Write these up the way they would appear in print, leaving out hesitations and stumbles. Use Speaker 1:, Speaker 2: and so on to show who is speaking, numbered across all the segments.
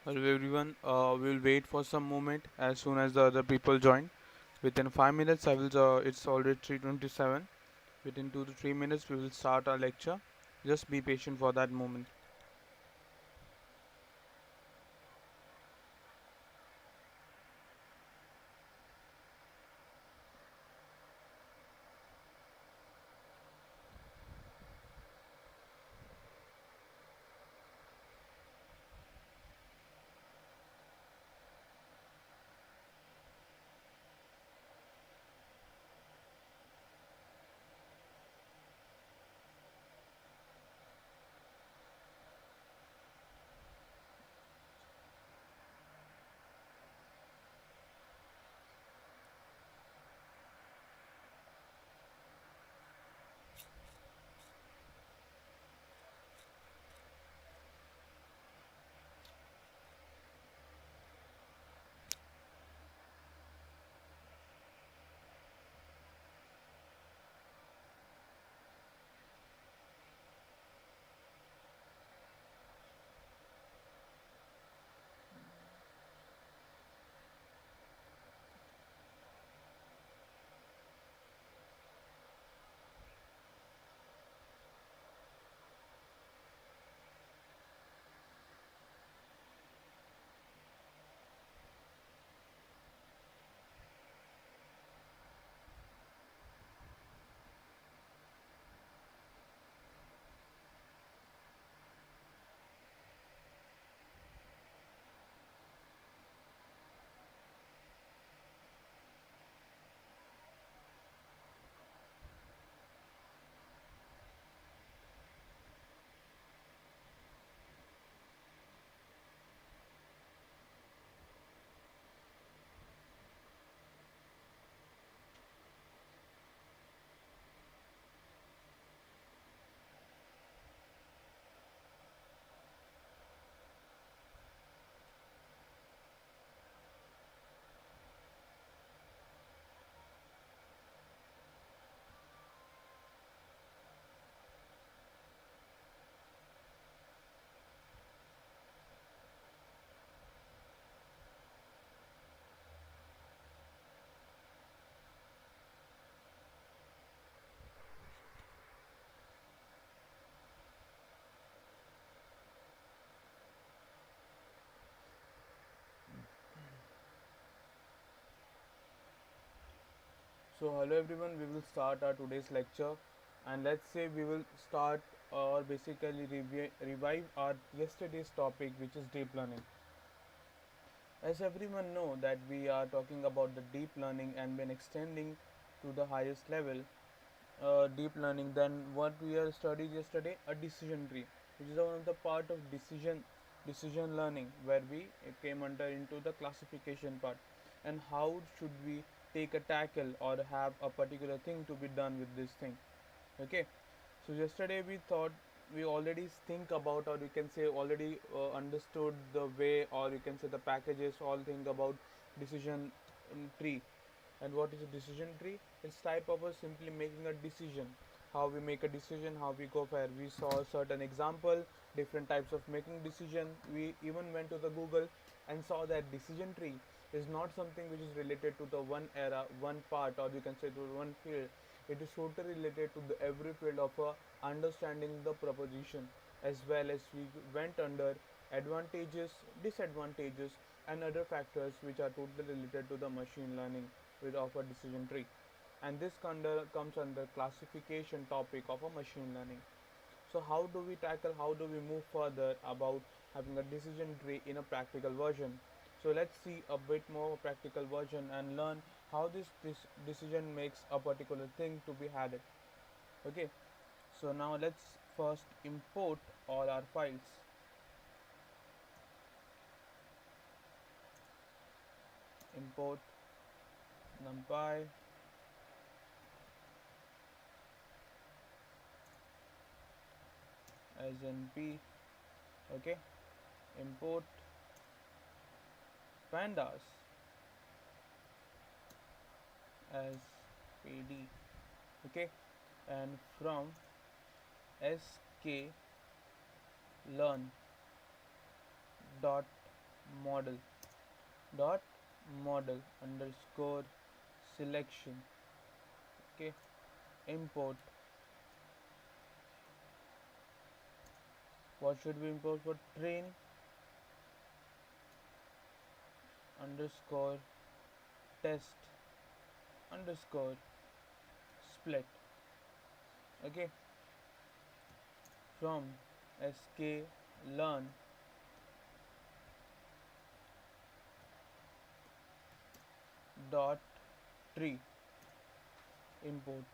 Speaker 1: Hello everyone, we'll wait for some moment as soon as the other people join. Within 5 minutes, it's already 3:27. Within 2 to 3 minutes, we will start our lecture. Just be patient for that moment. So, hello everyone, we will start our today's lecture, and let's say we will start or basically revive our yesterday's topic, which is deep learning. As everyone know that we are talking about the deep learning and when extending to the highest level, deep learning, then what we are studied yesterday, a decision tree, which is one of the part of decision learning, where we came under into the classification part, and how should we take a tackle or have a particular thing to be done with this thing. Okay, so yesterday we thought we already think about, or you can say already understood the way, or you can say the packages, all think about decision tree. And what is a decision tree? It's type of a simply making a decision. How we make a decision, how we go for. We saw a certain example, different types of making decision. We even went to the Google and saw that decision tree is not something which is related to the one era, one part, or you can say to one field. It is totally related to the every field of understanding the proposition, as well as we went under advantages, disadvantages, and other factors which are totally related to the machine learning with of a decision tree. And this comes under classification topic of a machine learning. So how do we tackle, how do we move further about having a decision tree in a practical version? So let's see a bit more practical version and learn how this decision makes a particular thing to be added. Okay, so now let's first import all our files. Import numpy, snp. Okay, import pandas as pd. Okay, and from sklearn dot model dot model underscore selection. Okay, import. What should we import for train underscore test underscore split. Okay, from sklearn dot tree import.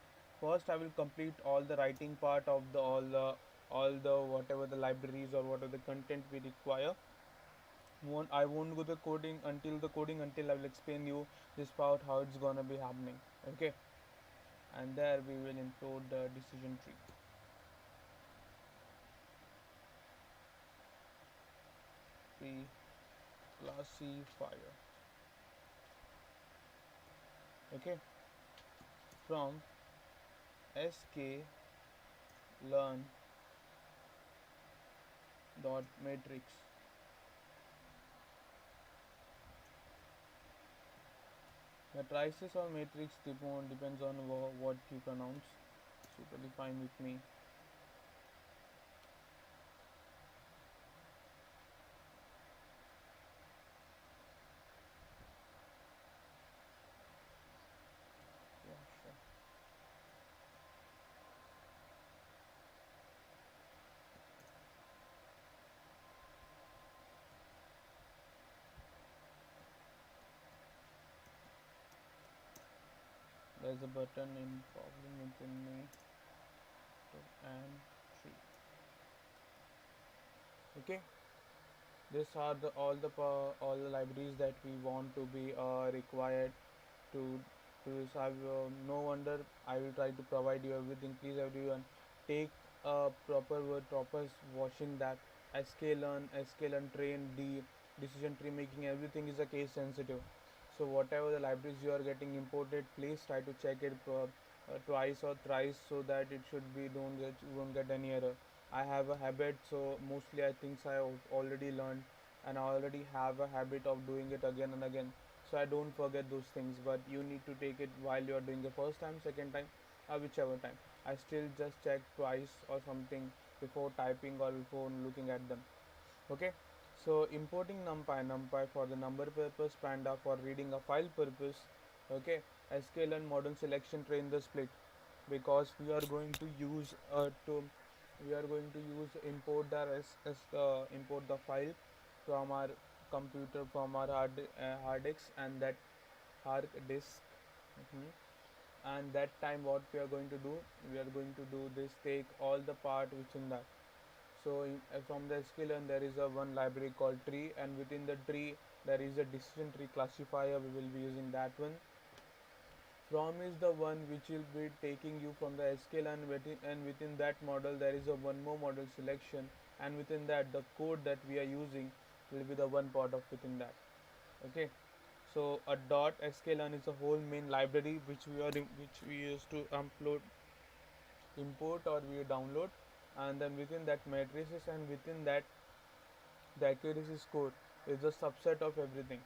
Speaker 1: First I will complete all the writing part of the all the whatever the libraries or whatever the content we require. I won't go the coding until I will explain you this part how it's gonna be happening. Okay, and there we will import the decision tree classifier. Okay, from sklearn dot matrix. Matrices or matrix depends on what you pronounce. So totally fine with me. Yeah, sure. There's a button in problem within me and tree. Okay, these are the all the libraries that we want to be required to have. No wonder I will try to provide you everything. Please everyone take a proper washing that sklearn train the decision tree making everything is a case sensitive. So whatever the libraries you are getting imported, please try to check it twice or thrice so that it should be don't get any error. I have a habit, so mostly I think I already learned and I already have a habit of doing it again and again, so I don't forget those things. But you need to take it while you are doing the first time, second time, or whichever time. I still just check twice or something before typing or before looking at them. Okay, so importing numpy for the number purpose, panda for reading a file purpose. Okay, sklearn model selection train the split, because we are going to use import the file from our computer, from our hard disk, and that hard disk. Mhm. And that time what we are going to do, we are going to do this, take all the part within that. So from the sklearn there is a one library called tree, and within the tree there is a decision tree classifier. We will be using that one. From is the one which will be taking you from the sklearn, and within that model there is a one more model selection, and within that the code that we are using will be the one part of within that. Okay, so a dot sklearn is a whole main library which we used to upload, import, or we download, and then within that matrices, and within that the accuracy score is a subset of everything.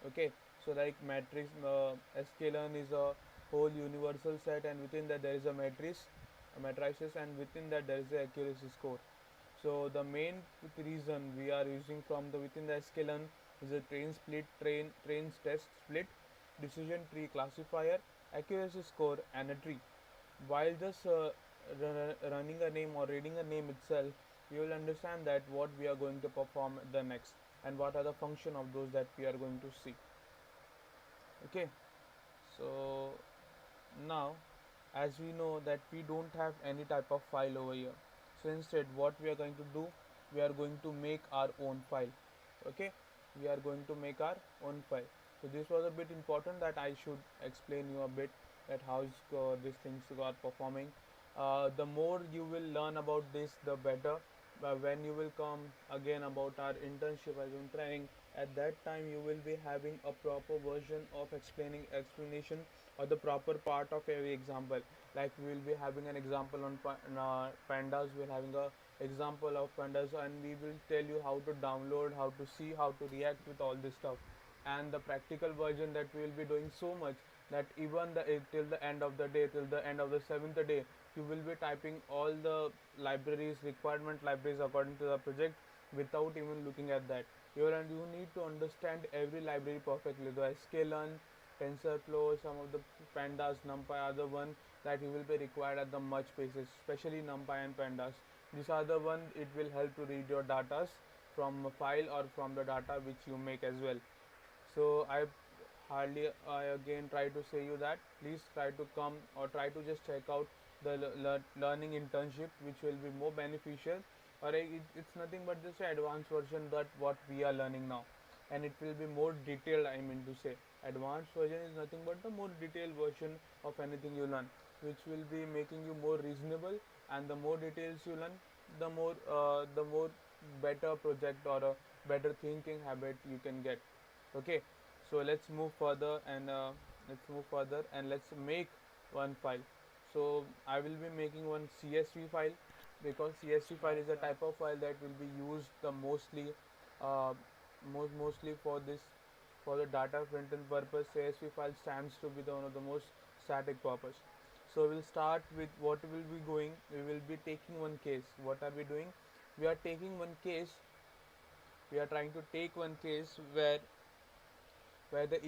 Speaker 1: Okay, so like matrix, sklearn is a whole universal set, and within that there is a matrices, and within that there is a accuracy score. So the main reason we are using from the within the sklearn is a trains test split, decision tree classifier, accuracy score, and a tree. While just running a name or reading a name itself, you will understand that what we are going to perform the next, and what are the function of those that we are going to see. Okay, so now, as we know that we don't have any type of file over here, so instead what we are going to do, we are going to make our own file. Okay, we are going to make our own file. So this was a bit important that I should explain you a bit that how these things are performing. The more you will learn about this, the better. When you will come again about our internship as in training, at that time you will be having a proper version of explanation or the proper part of every example. Like we will be having an example on pandas. We're having a example of pandas, and we will tell you how to download, how to see, how to react with all this stuff. And the practical version that we will be doing so much that even till the end of the day, till the end of the seventh day, you will be typing all the libraries, requirement libraries according to the project without even looking at that. You need to understand every library perfectly. The sklearn, TensorFlow, some of the pandas, NumPy are the one that you will be required at the much paces, especially NumPy and pandas. These are the one it will help to read your datas from a file or from the data which you make as well. So I again try to say you that please try to come or try to just check out the learning internship, which will be more beneficial. Or it's nothing but just an advanced version that what we are learning now, and it will be more detailed. I mean to say, advanced version is nothing but the more detailed version of anything you learn, which will be making you more reasonable. And the more details you learn, the more better project or a better thinking habit you can get. Okay, so let's move further and let's make one file. So I will be making one CSV file, because CSV file is a type of file that will be used the uh, mostly for this, for the data front end purpose. CSV file stands to be the one of the most static purpose. So we'll start with what will be going. We will be taking one case. What are we doing? We are taking one case. We are trying to take one case where the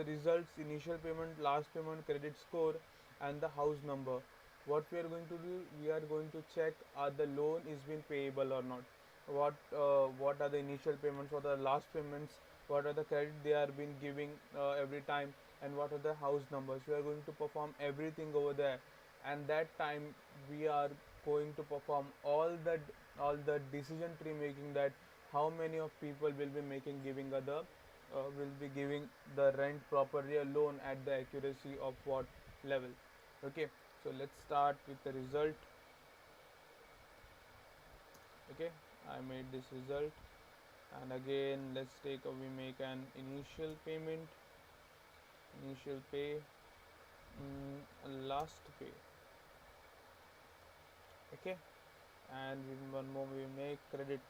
Speaker 1: results, initial payment, last payment, credit score, and the house number. What we are going to do, we are going to check are the loan is being payable or not. What are the initial payments, what are the last payments, what are the credit they are been giving every time, and what are the house numbers. We are going to perform everything over there, and that time we are going to perform all the decision tree making, that how many of people will be making giving other will be giving the rent properly, a loan at the accuracy of what level. Okay, so let's start with the result. Okay, I made this result, and again let's take we make an initial payment, initial pay, last pay. Okay, and one more we make credit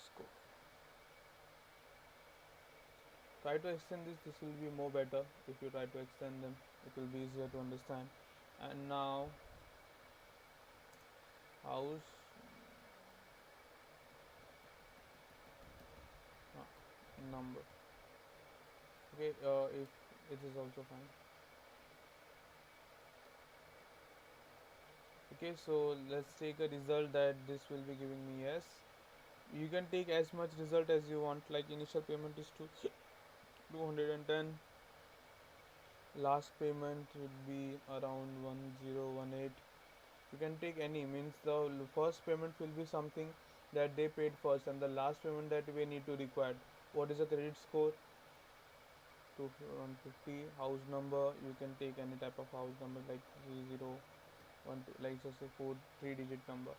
Speaker 1: score. Try to extend this will be more better. If you try to extend them, it will be easier to understand. And now house number. Okay, if it is also fine. Okay, so let's take a result that this will be giving me yes. You can take as much result as you want, like initial payment is 210, last payment would be around 1018. You can take any, means the first payment will be something that they paid first, and the last payment that we need to require. What is the credit score? To 150. House number, you can take any type of house number like 3012, like just a 3 digit number.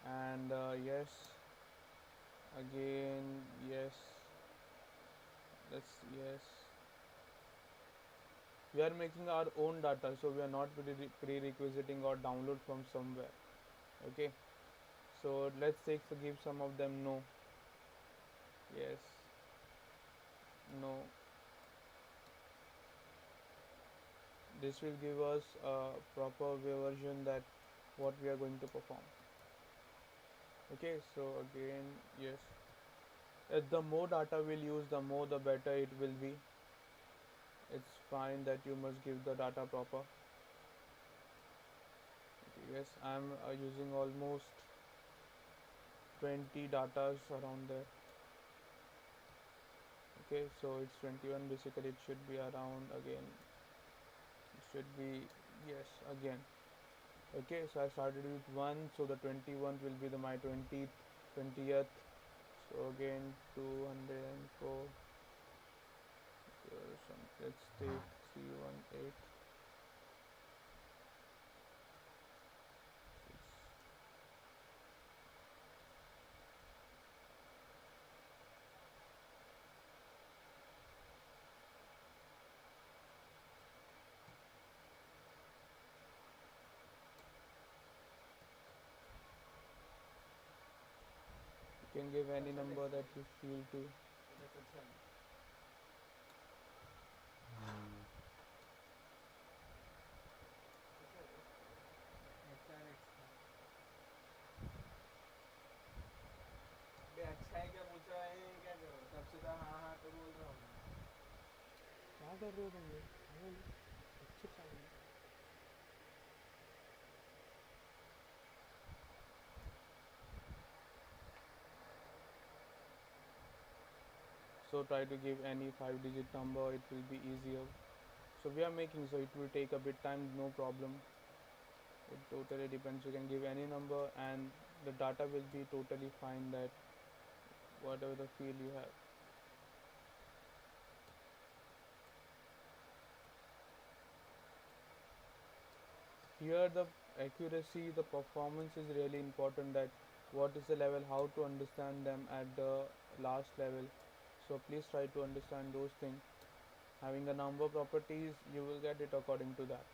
Speaker 1: And yes, again yes, let's yes, we are making our own data, so we are not prerequisiting or download from somewhere. Okay, so let's give some of them no, yes, no. This will give us a proper version that what we are going to perform. Okay, so again yes, the more data we'll use, the more the better it will be. It's fine that you must give the data proper. Okay, yes, I'm using almost 20 datas around there. Okay, so it's 21, basically it should be around again, it should be yes again. Okay, so I started with 1, so the 21th will be my 20th. So again 204, let's take 318. can give any number that you feel to. क्या कर रहे हो तुम लोग? अच्छे चाहिए. So try to give any 5-digit number, it will be easier. So we are making, so it will take a bit time, no problem. It totally depends. You can give any number and the data will be totally fine, that whatever the feel you have. Here the accuracy, the performance is really important, that what is the level, how to understand them at the last level. So please try to understand those things. Having a number properties, you will get it according to that.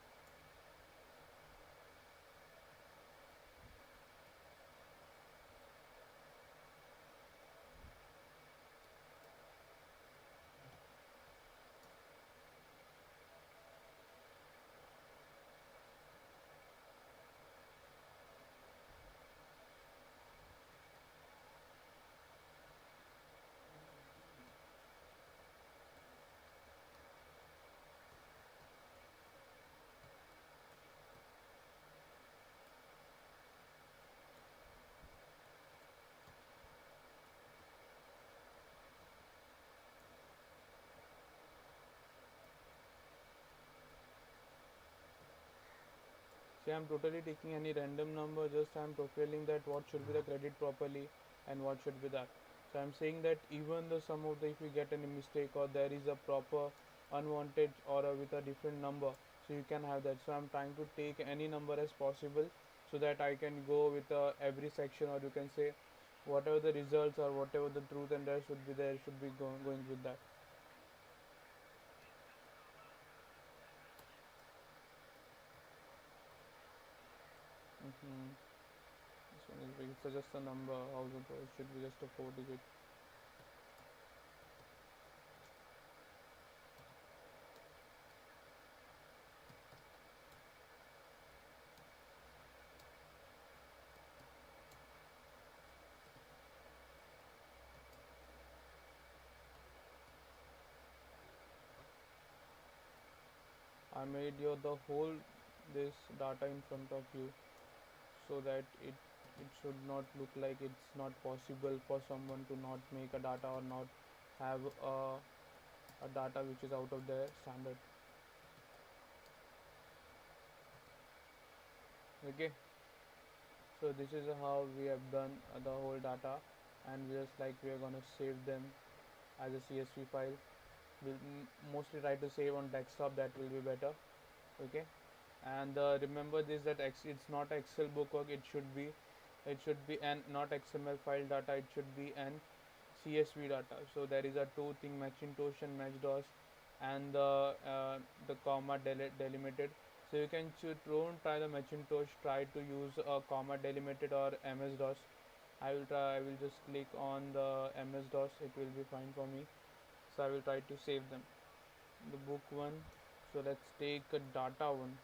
Speaker 1: See, I'm totally taking any random number, just I'm profiling that what should be the credit properly and what should be that. So I'm saying that even the sum of the, if you get any mistake or there is a proper unwanted or with a different number, so you can have that. So I'm trying to take any number as possible, so that I can go with every section, or you can say whatever the results or whatever the truth and there should be, going with that. Mm-hmm. This one is big. It's just a number. How it should be just a 4-digit. I made your the whole this data in front of you, so that it should not look like it's not possible for someone to not make a data or not have a data which is out of their standard. Okay, so this is how we have done the whole data, and just like we are gonna save them as a CSV file. We'll mostly try to save on desktop, that will be better. Okay, and remember this, that it's not Excel bookwork, it should be an not XML file data, it should be an CSV data. So there is a two thing, Macintosh and MacDOS, and the comma delimited. So you can don't try the Macintosh, try to use a comma delimited or MS DOS. I will just click on the MS DOS, it will be fine for me. So I will try to save them. The book one. So let's take a data one.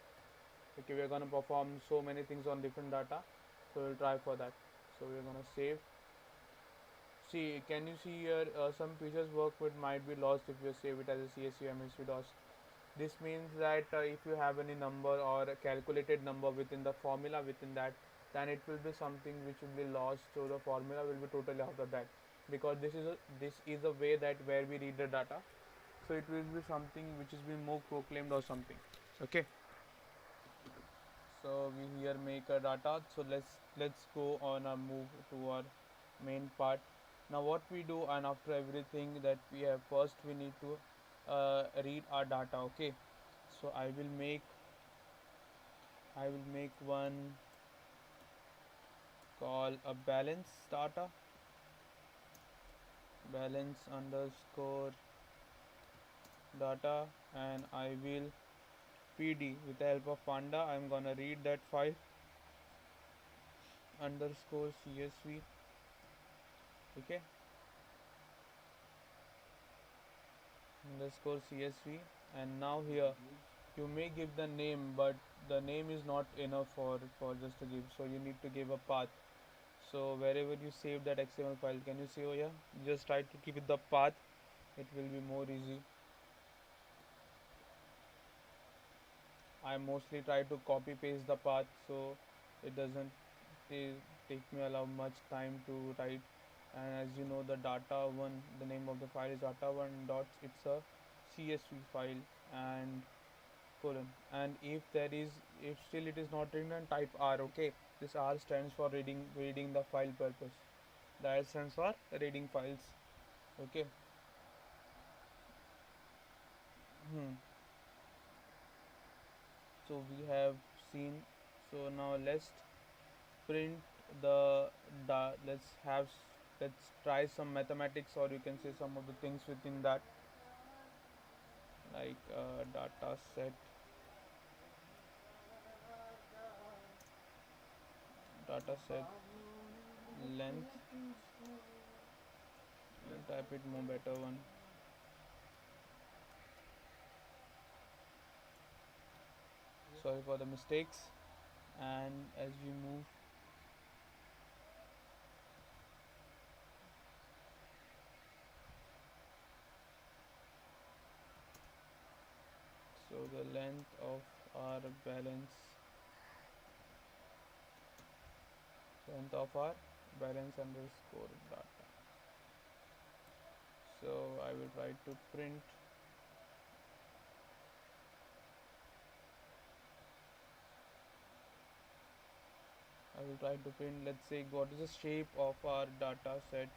Speaker 1: Okay, we're gonna perform so many things on different data, so we'll try for that. So we're gonna save. See, can you see here, some features work with might be lost if you save it as a CSV MSV DOS. This means that if you have any number or a calculated number within the formula within that, then it will be something which will be lost, so the formula will be totally out of that, because this is a way that where we read the data, so it will be something which is being more proclaimed or something. Okay, so we here make a data. So let's go on a move to our main part. Now what we do, and after everything that we have, first we need to read our data. Okay, so I will make one call a balance underscore data, and I will pd with the help of panda. I'm gonna read that file underscore csv Okay, underscore CSV. And now here you may give the name, but the name is not enough for just to give, so you need to give a path. So wherever you save that XML file, can you see over here, just try to keep it the path, it will be more easy. I mostly try to copy paste the path, so it doesn't take me allow much time to write. And as you know, the data one, the name of the file is data one dot, it's a CSV file, and colon. And if still it is not written, type R. Okay, this R stands for reading the file purpose. The R stands for reading files. Okay. Hmm. So we have seen. So now let's print the let's try some mathematics, or you can say some of the things within that, like data set, data set length, and type it more better one. Sorry for the mistakes. And as we move, so the length of our balance, length of our balance underscore data. So I will try to print, let's say what is the shape of our data set,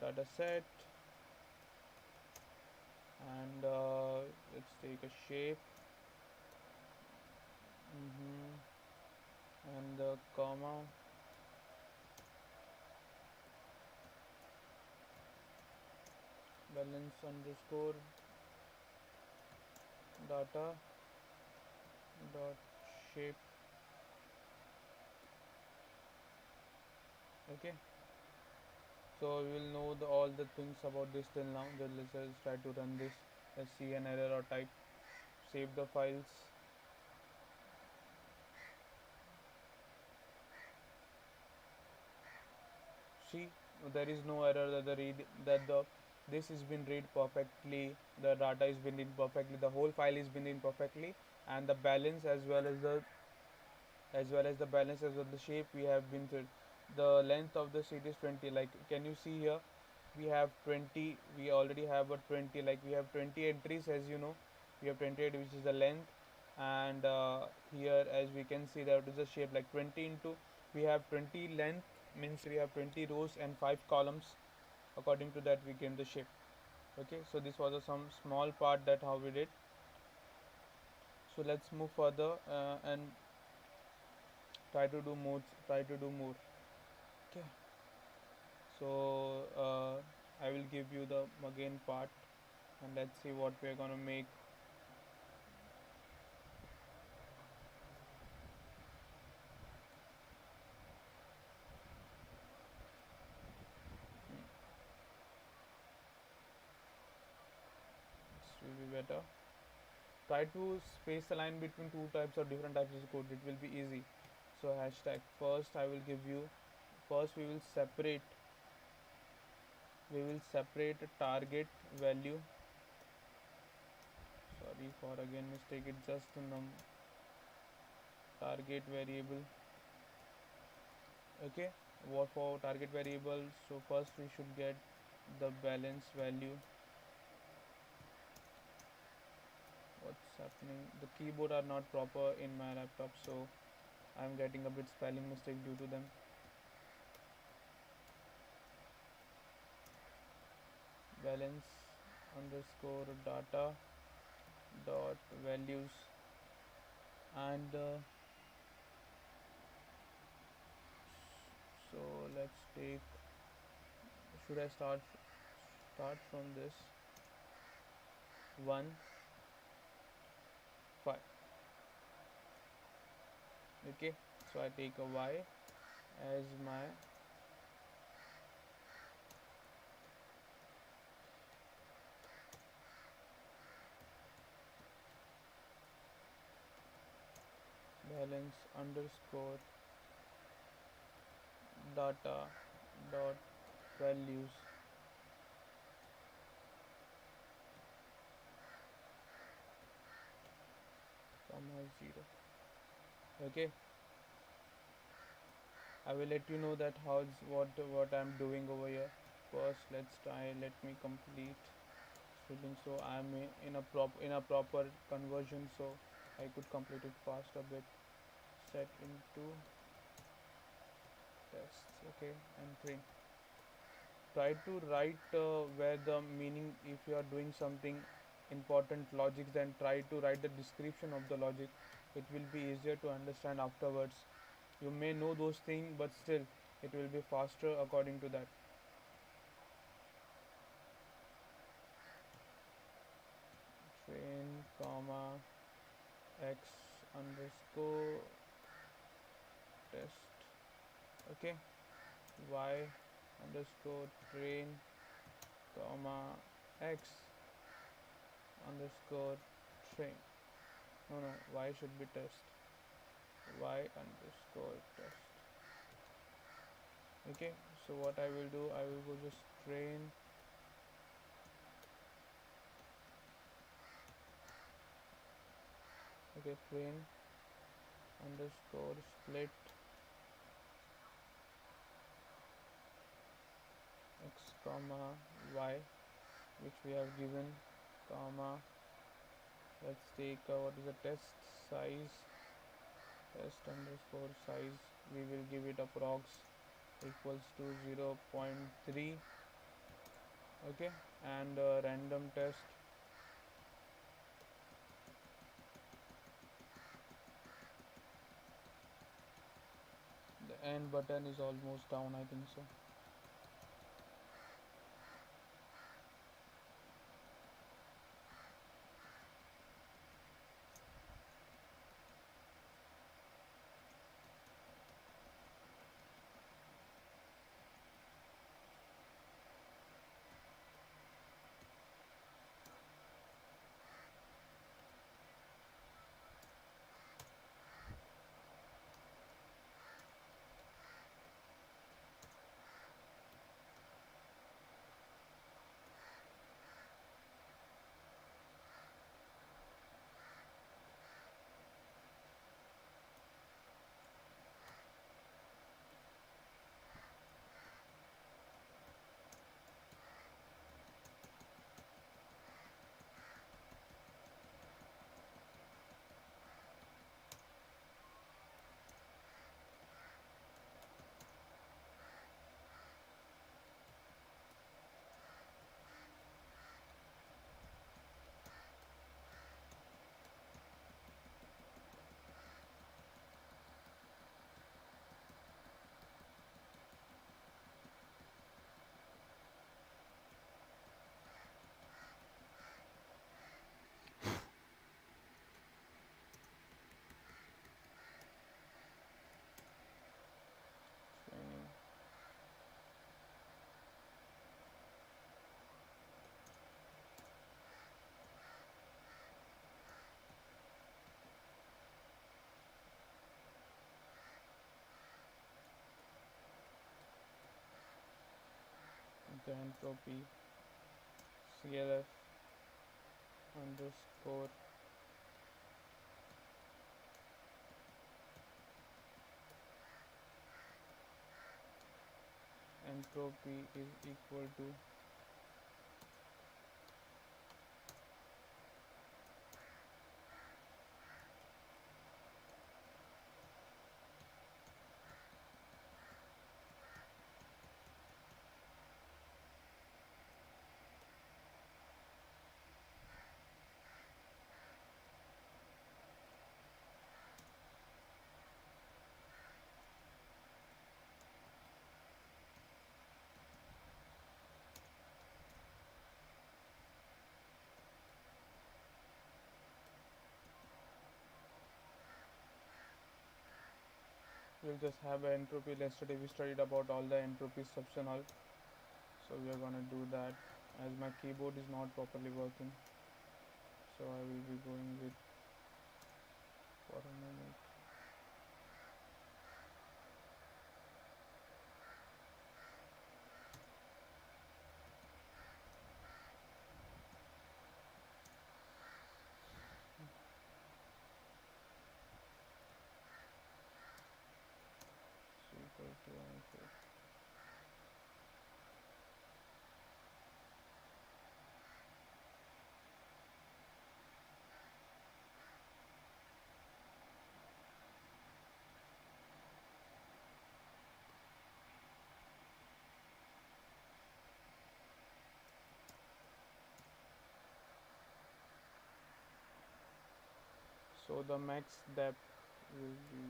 Speaker 1: and let's take a shape. And the comma, balance underscore data dot shape. Okay, so we will know all the things about this till now. Then let's just try to run this. Let's see an error or type, save the files. See, there is no error, that the read that the this is been read perfectly, the data is been read perfectly, the whole file is been read perfectly, and the balance as well as the shape we have been through. The length of the sheet is 20. Like, can you see here? We have 20. We already have a 20. Like, we have 20 entries, as you know. We have 28, which is the length, and here, as we can see, that is the shape. Like 20 into, we have 20 length, means we have 20 rows and 5 columns. According to that, we gain the shape. Okay, so this was some small part that how we did. So let's move further and try to do more. Okay, so I will give you the again part, and let's see what we're gonna make. This will be better. Try to space the line between two types or different types of code, it will be easy. So hashtag, first I will give you, first we will separate target value. Sorry for again mistake, it's just a target variable. Okay, what for target variable? So first we should get the balance value. What's happening? The keyboard are not proper in my laptop, so I'm getting a bit spelling mistake due to them. Balance underscore data dot values, and so let's take, should I start from this 1 5. Okay, so I take a y, as my balance underscore data dot values comma 0. Okay, I will let you know that what I'm doing over here. First, let's try. Let me complete splitting. So I'm in a proper conversion, so I could complete it fast a bit. Set into tests. Okay, and train. Try to write where the meaning, if you are doing something important logic, then try to write the description of the logic. It will be easier to understand afterwards. You may know those things, but still it will be faster according to that. Train comma x underscore test. Okay, y underscore train comma x underscore train. No, y should be test. Y underscore test. Okay, so what I will do, I will go just train okay train underscore split x comma y, which we have given, comma, let's take what is the test size, test underscore size, we will give it approx equals to 0.3. Okay, and random test, the end button is almost down, I think so. Training the entropy clf underscore entropy is equal to we'll just have an entropy. Yesterday we studied about all the entropy steps and all, so we are gonna do that. As my keyboard is not properly working, so I will be going with for a moment. So equal to answer. So the max depth will be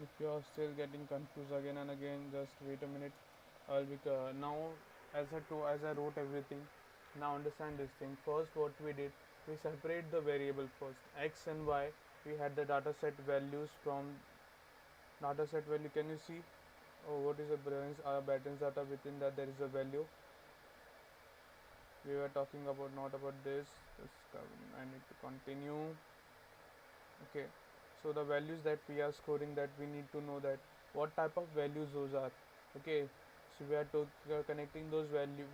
Speaker 1: if you are still getting confused again and again, just wait a minute. I'll be now as I wrote everything. Now understand this thing. First, what we did, we separate the variable first, x and y. We had the data set values from data set value. Can you see? Oh, what is the Brennan's data? Within that there is a value. We were talking about not about this. I need to continue. Okay, so the values that we are scoring, that we need to know that what type of values those are. Okay, so we are connecting those value,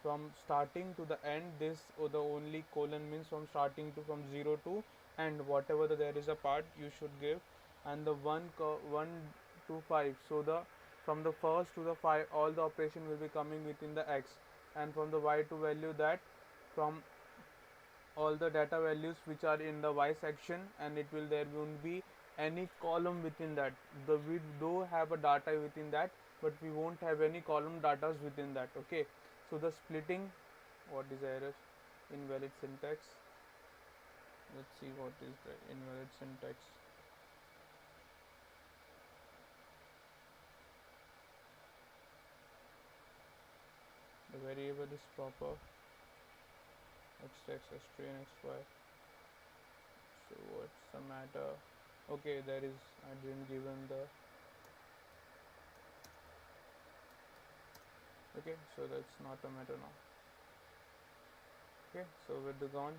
Speaker 1: from starting to the end. This or the only colon means from starting to from 0 to end, whatever there is a part you should give. And the 1 to 5, so the from the first to the 5 all the operation will be coming within the x. And from the y to value, that from all the data values which are in the y section, and it will there won't be any column within that. We do have a data within that, but we won't have any column datas within that. Okay, so the splitting, what is the error? Invalid syntax. Let's see what is the invalid syntax. The variable is proper, x string xy. So what's the matter? Okay, there is, I didn't given the, okay, so that's not a matter now. Okay, so with the gone.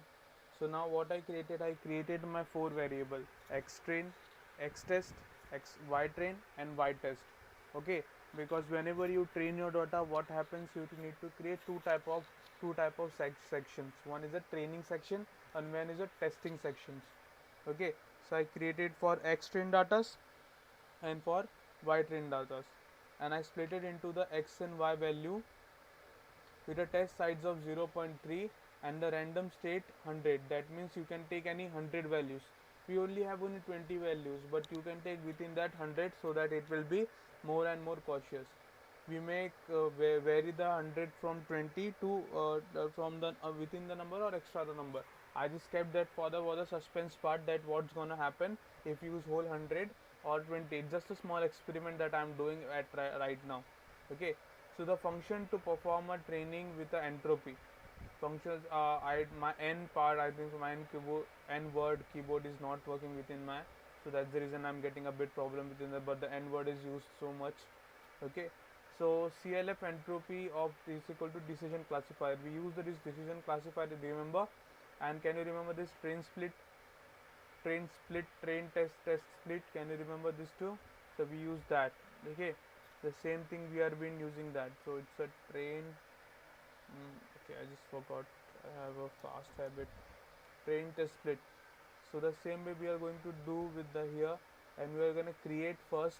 Speaker 1: So now what I created my 4 variable, x train, x test, x y train and y test. Okay, because whenever you train your data, what happens, you need to create two type of sections. One is a training section and one is a testing sections. Okay, so I created for x train datas and for y train datas, and I split it into the x and y value with a test size of 0.3 and the random state 100. That means you can take any 100 values. We only have only 20 values, but you can take within that 100, so that it will be more and more cautious. We make vary the 100 from 20 to from the within the number or extra the number. I just kept that for the suspense part, that what's gonna happen if you use whole 100 or 20. It's just a small experiment that I'm doing at right now. Okay, so the function to perform a training with the entropy functions. My n part, I think my n word keyboard is not working within my, so that's the reason I'm getting a bit problem within the, but the n word is used so much. Okay, so CLF entropy of is equal to decision classifier. We use this decision classifier, remember? And can you remember this train split, train test split? Can you remember this too? So we use that. Okay, the same thing we have been using that. So it's a train. Okay, I just forgot. I have a fast habit. Training test split. So the same way we are going to do with the here, and we are going to create first.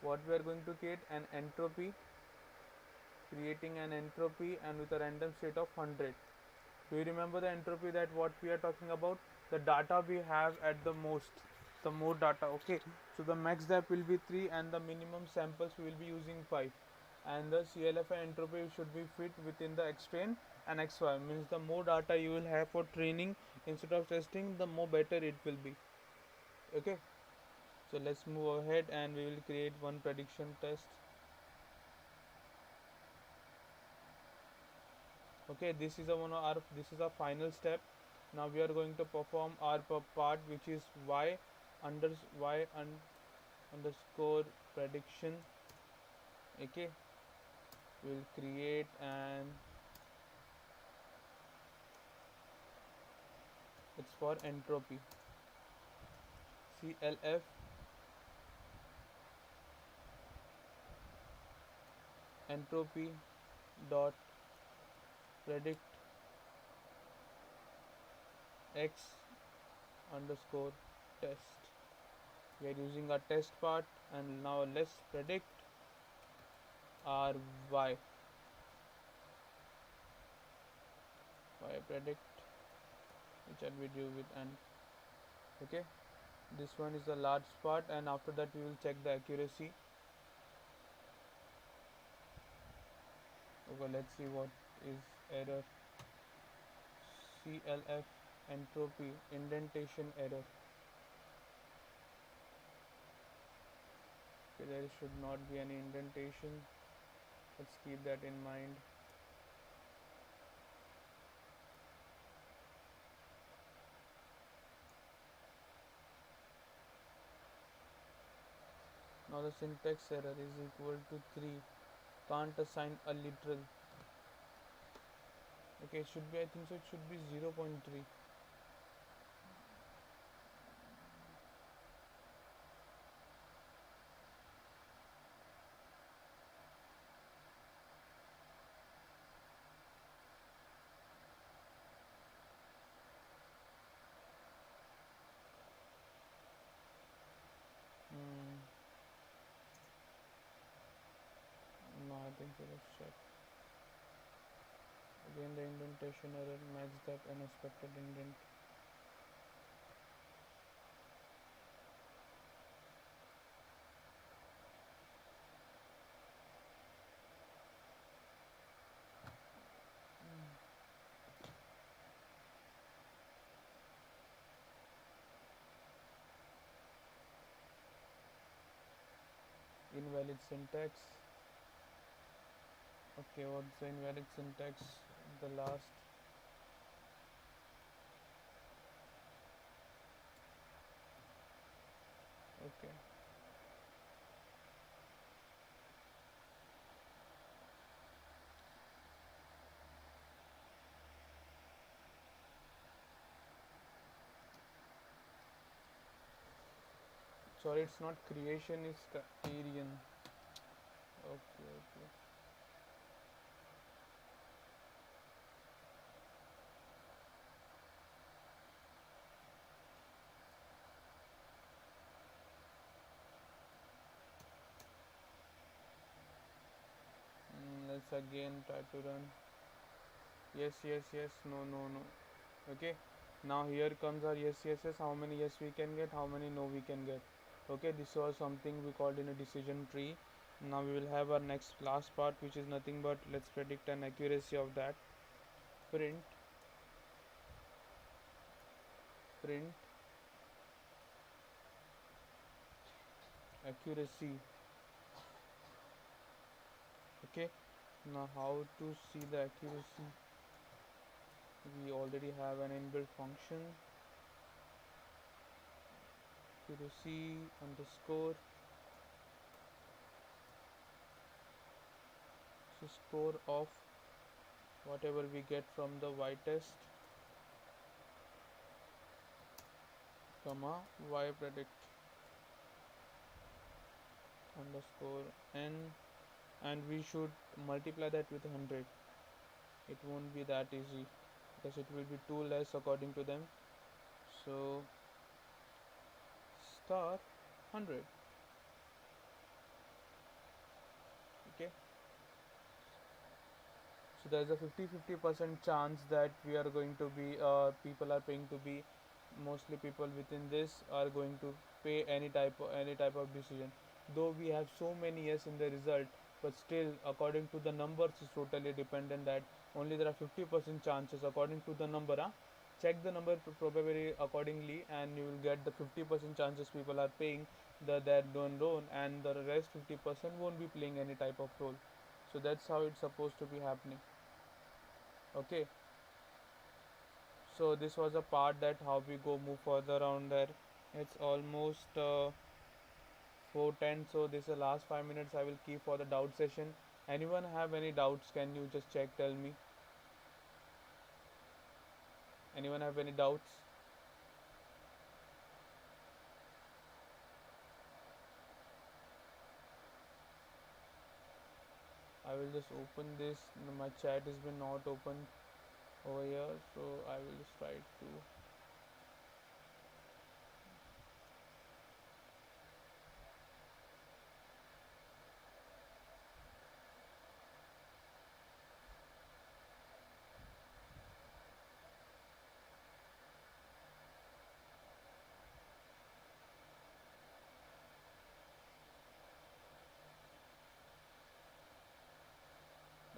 Speaker 1: What we are going to create an entropy, creating an entropy and with a random state of 100. Do you remember the entropy that what we are talking about? The data we have at the most, the more data. Okay, so the max depth will be 3 and the minimum samples we will be using 5, and the CLFI entropy should be fit within the X-train and XY. Means the more data you will have for training instead of testing, the more better it will be. Okay, so let's move ahead and we will create one prediction test. Okay, this is our final step. Now we are going to perform our part, which is y under underscore prediction. Okay, we'll create and it's for entropy, CLF entropy dot predict x underscore test. We are using our test part, and now let's predict our y. Y predict, which shall we do with and okay. This one is the large part, and after that we will check the accuracy. Okay, let's see what is error. CLF entropy indentation error. Okay, there should not be any indentation. Let's keep that in mind. Now the syntax error is equal to 3. Can't assign a literal. Okay, it should be, I think so, it should be 0.3. No, I think so, let's check. Again the indentation error, match that unexpected indent. Invalid syntax. Okay, what's the invalid syntax? The last. Okay. Sorry, it's not creation, it's criterion. Okay, okay. Let's again try to run. Yes, yes, yes, no, no, no. Okay, now here comes our yes, yes, yes. How many yes we can get, how many no we can get. Okay, this was something we called in a decision tree. Now we will have our next last part, which is nothing but let's predict an accuracy of that. Print accuracy. Okay, now how to see the accuracy? We already have an inbuilt function, accuracy underscore so score of whatever we get from the y test, comma y predict underscore n, and we should multiply that with 100. it won't be that easy because it will be too less according to them. So star 100. Okay, so there's a 50-50% chance that we are going to be people are paying to be, mostly people within this are going to pay any type of decision. Though we have so many yes in the result, but still according to the numbers is totally dependent that only there are 50% chances according to the number. Check the number probability accordingly and you will get the 50% chances people are paying that don't loan, and the rest 50% won't be playing any type of role. So that's how it's supposed to be happening. Okay, so this was a part that how we go move further on there. It's almost 4:10, so this is the last 5 minutes I will keep for the doubt session. Anyone have any doubts? Can you just check, tell me? Anyone have any doubts? I will just open this. My chat has been not open over here, so I will just try to.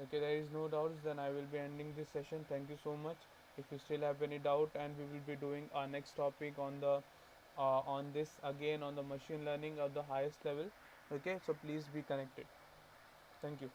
Speaker 1: Okay, there is no doubts, then I will be ending this session. Thank you so much. If you still have any doubt, and we will be doing our next topic on the on this again on the machine learning of the highest level. Okay, so please be connected. Thank you.